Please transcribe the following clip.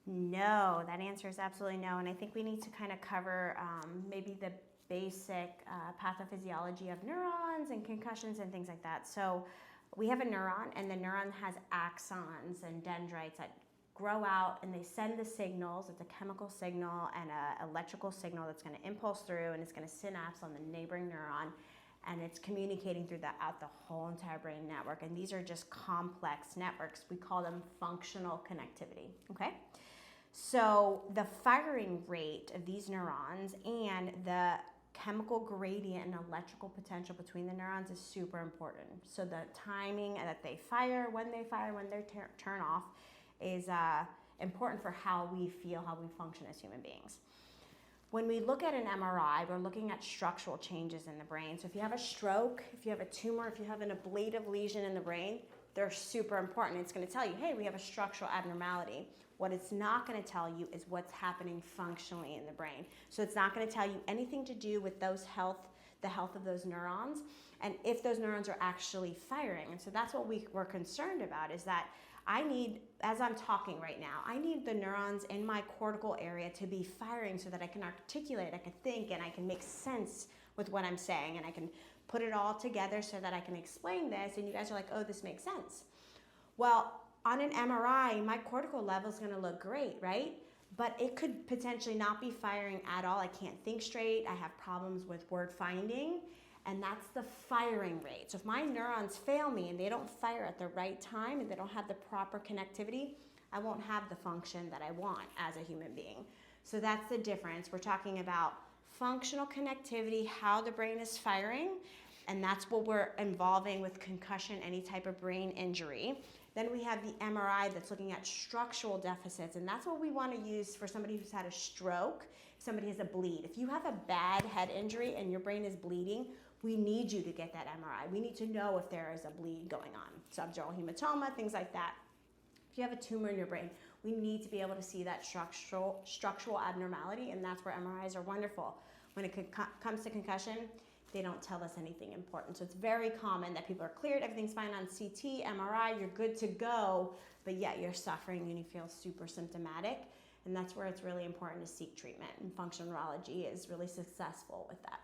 No, that answer is absolutely no. And I think we need to kind of cover maybe the basic pathophysiology of neurons and concussions and things like that. So we have a neuron, and the neuron has axons and dendrites that grow out, and they send the signals. It's a chemical signal and an electrical signal that's going to impulse through, and it's going to synapse on the neighboring neuron, and it's communicating throughout the whole entire brain network. And these are just complex networks. We call them functional connectivity, okay? So the firing rate of these neurons and the chemical gradient and electrical potential between the neurons is super important. So the timing that they fire, when they turn off is important for how we feel, how we function as human beings. When we look at an MRI, we're looking at structural changes in the brain. So if you have a stroke, if you have a tumor, if you have an ablative lesion in the brain, they're super important. It's going to tell you, hey, we have a structural abnormality. What it's not going to tell you is what's happening functionally in the brain. So it's not going to tell you anything to do with the health of those neurons, and if those neurons are actually firing. And so that's what we're concerned about, is that I need, as I'm talking right now, I need the neurons in my cortical area to be firing so that I can articulate, I can think, and I can make sense with what I'm saying, and I can put it all together so that I can explain this, and you guys are like, oh, this makes sense. Well, on an MRI, my cortical level is going to look great, right? But it could potentially not be firing at all. I can't think straight. I have problems with word finding, and that's the firing rate. So if my neurons fail me and they don't fire at the right time and they don't have the proper connectivity, I won't have the function that I want as a human being. So that's the difference. We're talking about functional connectivity, how the brain is firing, and that's what we're involving with concussion, any type of brain injury. Then we have the MRI that's looking at structural deficits, and that's what we want to use for somebody who's had a stroke, somebody has a bleed. If you have a bad head injury and your brain is bleeding, we need you to get that MRI. We need to know if there is a bleed going on, subdural hematoma, things like that. If you have a tumor in your brain, we need to be able to see that structural abnormality, and that's where MRIs are wonderful. When it comes to concussion, they don't tell us anything important. So it's very common that people are cleared, everything's fine on CT, MRI, you're good to go, but yet you're suffering and you feel super symptomatic. And that's where it's really important to seek treatment. And functional neurology is really successful with that.